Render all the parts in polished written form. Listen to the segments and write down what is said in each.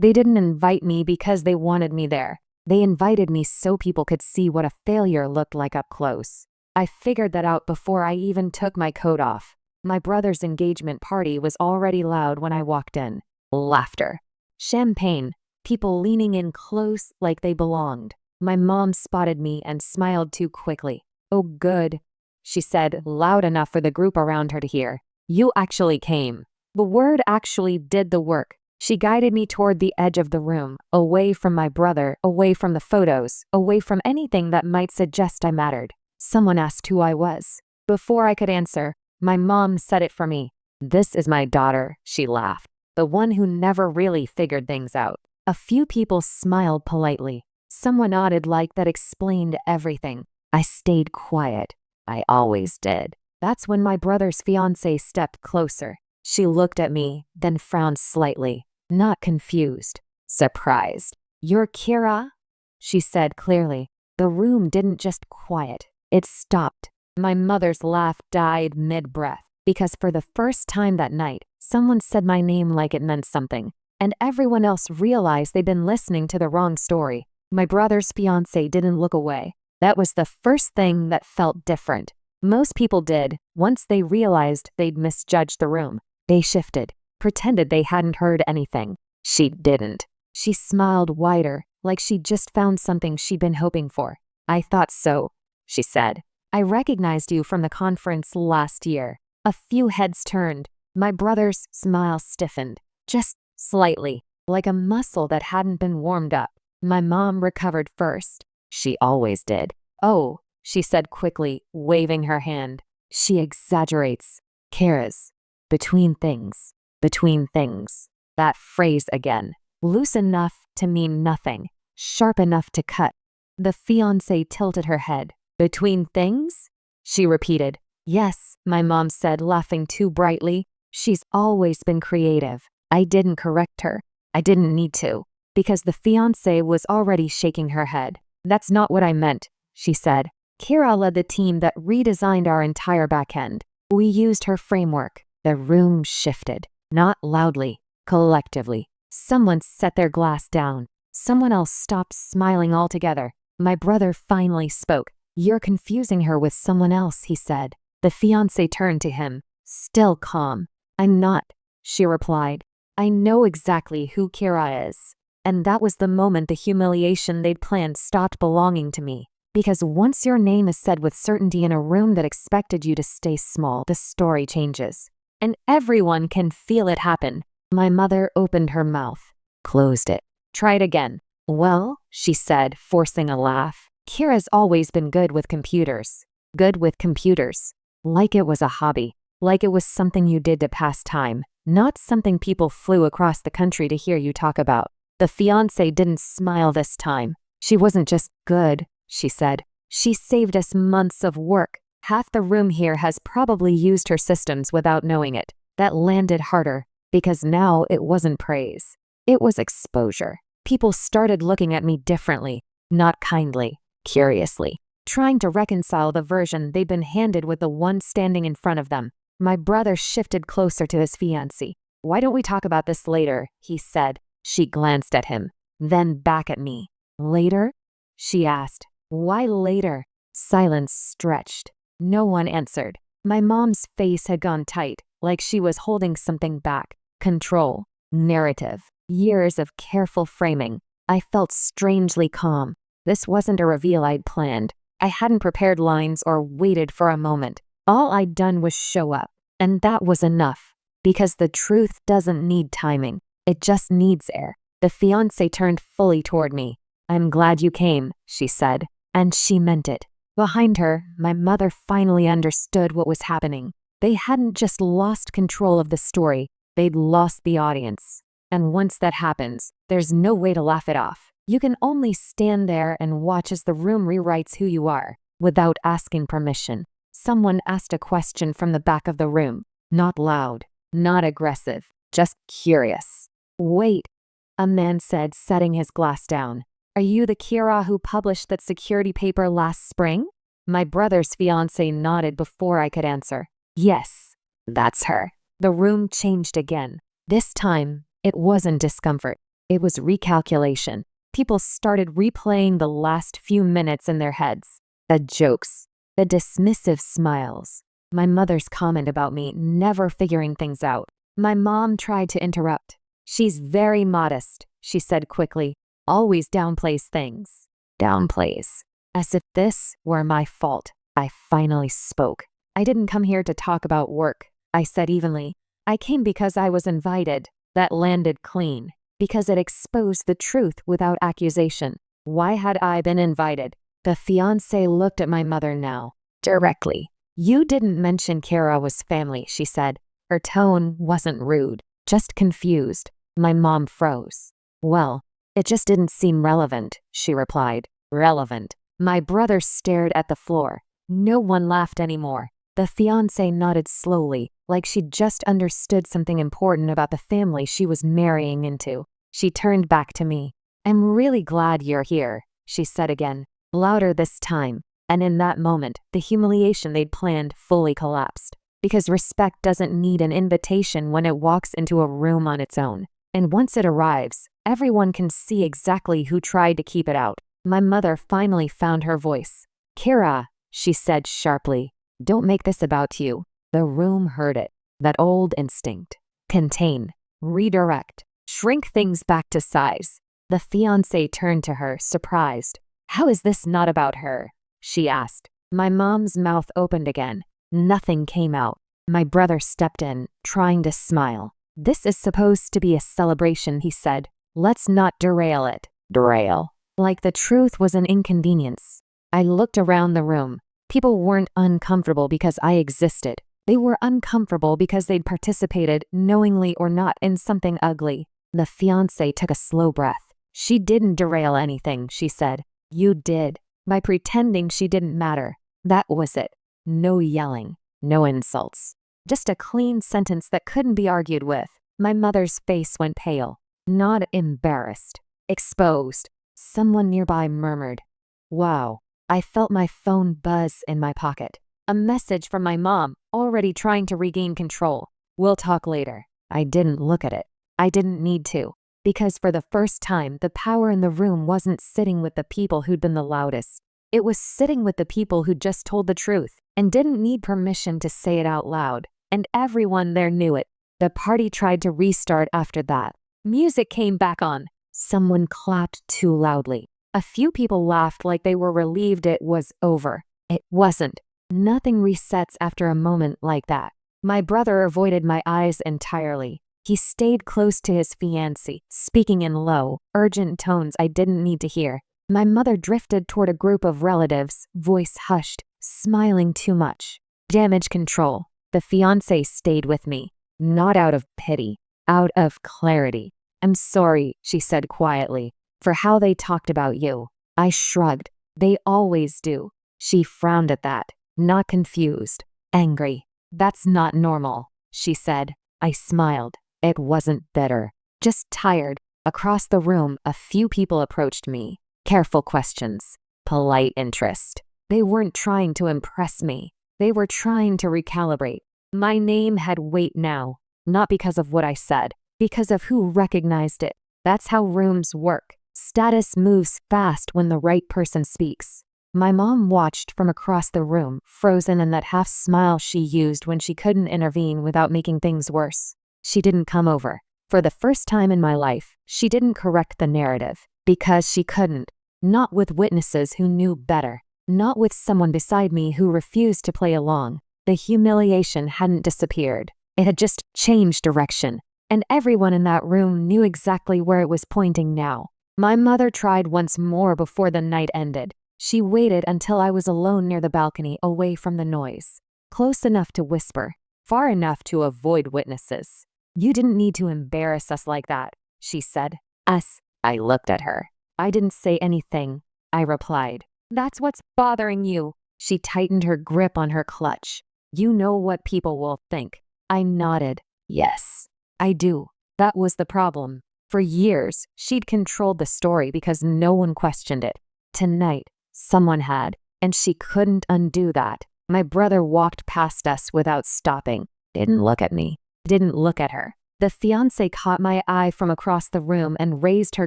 They didn't invite me because they wanted me there. They invited me so people could see what a failure looked like up close. I figured that out before I even took my coat off. My brother's engagement party was already loud when I walked in. Laughter. Champagne. People leaning in close like they belonged. My mom spotted me and smiled too quickly. "Oh, good," she said, loud enough for the group around her to hear. "You actually came." The word actually did the work. She guided me toward the edge of the room, away from my brother, away from the photos, away from anything that might suggest I mattered. Someone asked who I was. Before I could answer, my mom said it for me. "This is my daughter," she laughed, "the one who never really figured things out." A few people smiled politely. Someone nodded like that explained everything. I stayed quiet. I always did. That's when my brother's fiancée stepped closer. She looked at me, then frowned slightly, not confused, surprised. "You're Kira?" she said clearly. The room didn't just quiet. It stopped. My mother's laugh died mid-breath, because for the first time that night, someone said my name like it meant something, and everyone else realized they'd been listening to the wrong story. My brother's fiancée didn't look away. That was the first thing that felt different. Most people did, once they realized they'd misjudged the room. They shifted, pretended they hadn't heard anything. She didn't. She smiled wider, like she'd just found something she'd been hoping for. "I thought so," she said. "I recognized you from the conference last year." A few heads turned. My brother's smile stiffened, just slightly, like a muscle that hadn't been warmed up. My mom recovered first. She always did. "Oh," she said quickly, waving her hand. "She exaggerates. Cares. Between things. Between things." That phrase again. Loose enough to mean nothing. Sharp enough to cut. The fiancée tilted her head. "Between things?" she repeated. "Yes," my mom said, laughing too brightly. "She's always been creative." I didn't correct her. I didn't need to, because the fiancée was already shaking her head. "That's not what I meant," she said. "Kira led the team that redesigned our entire back end. We used her framework." The room shifted, not loudly, collectively. Someone set their glass down. Someone else stopped smiling altogether. My brother finally spoke. "You're confusing her with someone else," he said. The fiancée turned to him, still calm. "I'm not," she replied. "I know exactly who Kira is." And that was the moment the humiliation they'd planned stopped belonging to me. Because once your name is said with certainty in a room that expected you to stay small, the story changes. And everyone can feel it happen. My mother opened her mouth, closed it. "Tried again." "Well," she said, forcing a laugh, "Kira's always been good with computers." Good with computers. Like it was a hobby. Like it was something you did to pass time. Not something people flew across the country to hear you talk about. The fiancée didn't smile this time. "She wasn't just good," she said. "She saved us months of work. Half the room here has probably used her systems without knowing it." That landed harder, because now it wasn't praise. It was exposure. People started looking at me differently, not kindly, curiously, trying to reconcile the version they'd been handed with the one standing in front of them. My brother shifted closer to his fiancée. "Why don't we talk about this later?" he said. She glanced at him, then back at me. "Later?" she asked. "Why later?" Silence stretched. No one answered. My mom's face had gone tight, like she was holding something back. Control. Narrative. Years of careful framing. I felt strangely calm. This wasn't a reveal I'd planned. I hadn't prepared lines or waited for a moment. All I'd done was show up, and that was enough. Because the truth doesn't need timing. It just needs air. The fiancée turned fully toward me. "I'm glad you came," she said, and she meant it. Behind her, my mother finally understood what was happening. They hadn't just lost control of the story, they'd lost the audience. And once that happens, there's no way to laugh it off. You can only stand there and watch as the room rewrites who you are, without asking permission. Someone asked a question from the back of the room. Not loud, not aggressive, just curious. "Wait," a man said, setting his glass down. "Are you the Kira who published that security paper last spring?" My brother's fiancée nodded before I could answer. "Yes, that's her." The room changed again. This time, it wasn't discomfort. It was recalculation. People started replaying the last few minutes in their heads. The jokes, the dismissive smiles, my mother's comment about me never figuring things out. My mom tried to interrupt. She's very modest, she said quickly. Always downplays things. Downplays. As if this were my fault. I finally spoke. I didn't come here to talk about work, I said evenly. I came because I was invited. That landed clean. Because it exposed the truth without accusation. Why had I been invited? The fiancé looked at my mother now, directly. You didn't mention Kara was family, she said. Her tone wasn't rude, just confused. My mom froze. Well, it just didn't seem relevant, she replied. Relevant. My brother stared at the floor. No one laughed anymore. The fiancé nodded slowly, like she'd just understood something important about the family she was marrying into. She turned back to me. I'm really glad you're here, she said again, louder this time. And in that moment, the humiliation they'd planned fully collapsed. Because respect doesn't need an invitation when it walks into a room on its own. And once it arrives, everyone can see exactly who tried to keep it out. My mother finally found her voice. Kara, she said sharply, don't make this about you. The room heard it. That old instinct. Contain. Redirect. Shrink things back to size. The fiancé turned to her, surprised. How is this not about her? She asked. My mom's mouth opened again. Nothing came out. My brother stepped in, trying to smile. This is supposed to be a celebration, he said. Let's not derail it. Derail. Like the truth was an inconvenience. I looked around the room. People weren't uncomfortable because I existed. They were uncomfortable because they'd participated, knowingly or not, in something ugly. The fiancé took a slow breath. She didn't derail anything, she said. You did. By pretending she didn't matter. That was it. No yelling. No insults. Just a clean sentence that couldn't be argued with. My mother's face went pale. Not embarrassed. Exposed. Someone nearby murmured. Wow. I felt my phone buzz in my pocket. A message from my mom, already trying to regain control. We'll talk later. I didn't look at it. I didn't need to. Because for the first time, the power in the room wasn't sitting with the people who'd been the loudest. It was sitting with the people who'd just told the truth and didn't need permission to say it out loud. And everyone there knew it. The party tried to restart after that. Music came back on. Someone clapped too loudly. A few people laughed like they were relieved it was over. It wasn't. Nothing resets after a moment like that. My brother avoided my eyes entirely. He stayed close to his fiancée, speaking in low, urgent tones I didn't need to hear. My mother drifted toward a group of relatives, voice hushed, smiling too much. Damage control. The fiancé stayed with me. Not out of pity, out of clarity. I'm sorry, she said quietly, for how they talked about you. I shrugged. They always do. She frowned at that, not confused, angry. That's not normal, she said. I smiled. It wasn't bitter, just tired. Across the room, a few people approached me. Careful questions, polite interest. They weren't trying to impress me. They were trying to recalibrate. My name had weight now, not because of what I said, because of who recognized it. That's how rooms work. Status moves fast when the right person speaks. My mom watched from across the room, frozen in that half smile she used when she couldn't intervene without making things worse. She didn't come over. For the first time in my life, she didn't correct the narrative, because she couldn't. Not with witnesses who knew better. Not with someone beside me who refused to play along. The humiliation hadn't disappeared. It had just changed direction. And everyone in that room knew exactly where it was pointing now. My mother tried once more before the night ended. She waited until I was alone near the balcony, away from the noise. Close enough to whisper. Far enough to avoid witnesses. You didn't need to embarrass us like that, she said. Us. I looked at her. I didn't say anything. I replied. That's what's bothering you. She tightened her grip on her clutch. You know what people will think. I nodded. Yes, I do. That was the problem. For years, she'd controlled the story because no one questioned it. Tonight, someone had, and she couldn't undo that. My brother walked past us without stopping. Didn't look at me. Didn't look at her. The fiancée caught my eye from across the room and raised her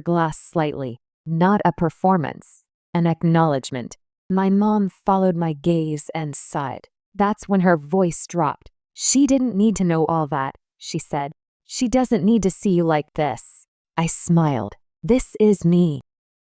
glass slightly. Not a performance, an acknowledgement. My mom followed my gaze and sighed. That's when her voice dropped. She didn't need to know all that, she said. She doesn't need to see you like this. I smiled. This is me,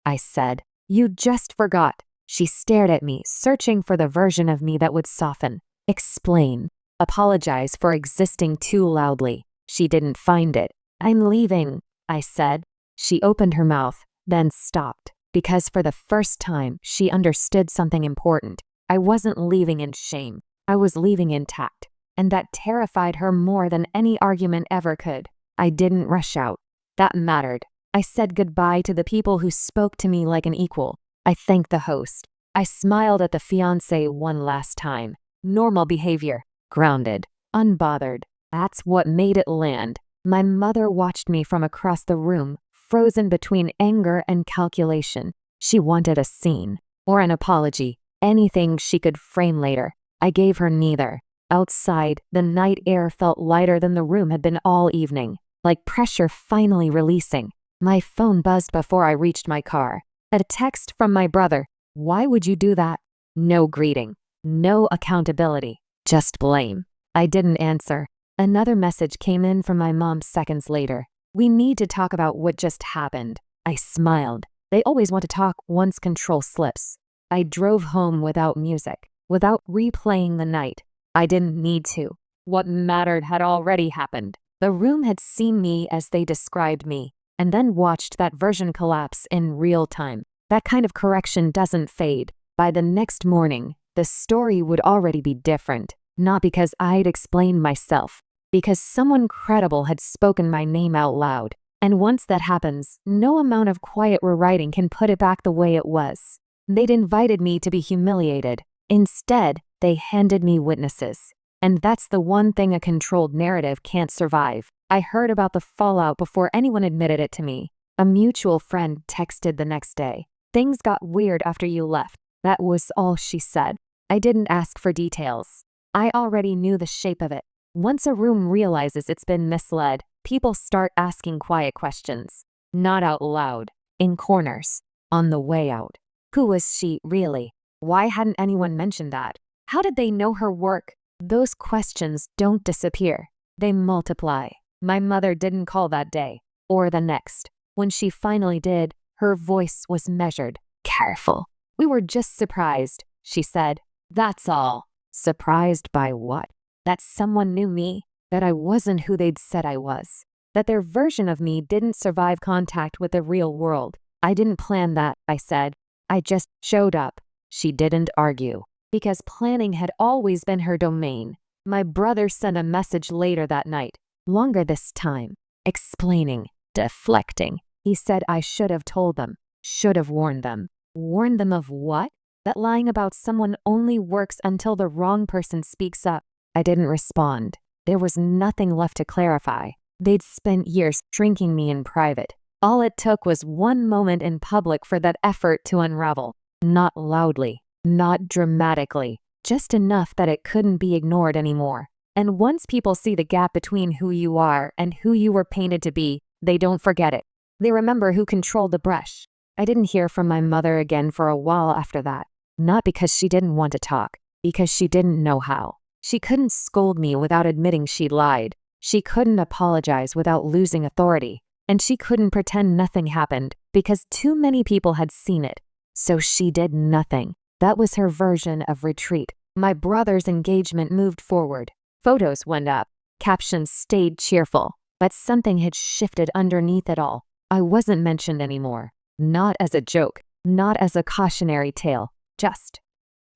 I said. You just forgot. She stared at me, searching for the version of me that would soften, explain, apologize for existing too loudly. She didn't find it. I'm leaving, I said. She opened her mouth, then stopped, because for the first time, she understood something important. I wasn't leaving in shame. I was leaving intact, and that terrified her more than any argument ever could. I didn't rush out. That mattered. I said goodbye to the people who spoke to me like an equal. I thanked the host. I smiled at the fiancé one last time. Normal behavior. Grounded. Unbothered. That's what made it land. My mother watched me from across the room, frozen between anger and calculation. She wanted a scene, or an apology, anything she could frame later. I gave her neither. Outside, the night air felt lighter than the room had been all evening, like pressure finally releasing. My phone buzzed before I reached my car. A text from my brother. Why would you do that? No greeting. No accountability. Just blame. I didn't answer. Another message came in from my mom seconds later. We need to talk about what just happened. I smiled. They always want to talk once control slips. I drove home without music, without replaying the night. I didn't need to. What mattered had already happened. The room had seen me as they described me, and then watched that version collapse in real time. That kind of correction doesn't fade. By the next morning, the story would already be different. Not because I'd explained myself, because someone credible had spoken my name out loud. And once that happens, no amount of quiet rewriting can put it back the way it was. They'd invited me to be humiliated. Instead, they handed me witnesses. And that's the one thing a controlled narrative can't survive. I heard about the fallout before anyone admitted it to me. A mutual friend texted the next day. Things got weird after you left. That was all she said. I didn't ask for details. I already knew the shape of it. Once a room realizes it's been misled, people start asking quiet questions. Not out loud. In corners. On the way out. Who was she, really? Why hadn't anyone mentioned that? How did they know her work? Those questions don't disappear. They multiply. My mother didn't call that day. Or the next. When she finally did, her voice was measured. Careful. We were just surprised, she said. That's all. Surprised by what? That someone knew me, that I wasn't who they'd said I was, that their version of me didn't survive contact with the real world. I didn't plan that, I said. I just showed up. She didn't argue, because planning had always been her domain. My brother sent a message later that night, longer this time, explaining, deflecting. He said I should have told them, should have warned them. Warned them of what? That lying about someone only works until the wrong person speaks up. I didn't respond. There was nothing left to clarify. They'd spent years drinking me in private. All it took was one moment in public for that effort to unravel. Not loudly, not dramatically, just enough that it couldn't be ignored anymore. And once people see the gap between who you are and who you were painted to be, they don't forget it. They remember who controlled the brush. I didn't hear from my mother again for a while after that. Not because she didn't want to talk, because she didn't know how. She couldn't scold me without admitting she'd lied. She couldn't apologize without losing authority. And she couldn't pretend nothing happened, because too many people had seen it. So she did nothing. That was her version of retreat. My brother's engagement moved forward. Photos went up. Captions stayed cheerful. But something had shifted underneath it all. I wasn't mentioned anymore. Not as a joke. Not as a cautionary tale. Just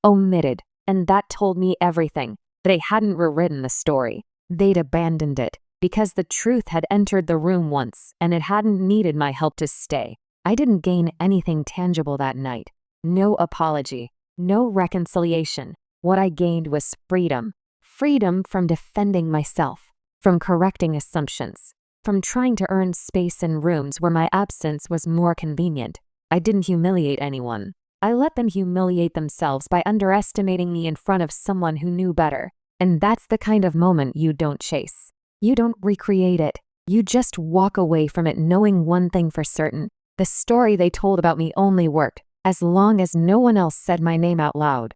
omitted. And that told me everything. They hadn't rewritten the story. They'd abandoned it. Because the truth had entered the room once, and it hadn't needed my help to stay. I didn't gain anything tangible that night. No apology. No reconciliation. What I gained was freedom. Freedom from defending myself. From correcting assumptions. From trying to earn space in rooms where my absence was more convenient. I didn't humiliate anyone. I let them humiliate themselves by underestimating me in front of someone who knew better. And that's the kind of moment you don't chase. You don't recreate it. You just walk away from it knowing one thing for certain. The story they told about me only worked as long as no one else said my name out loud.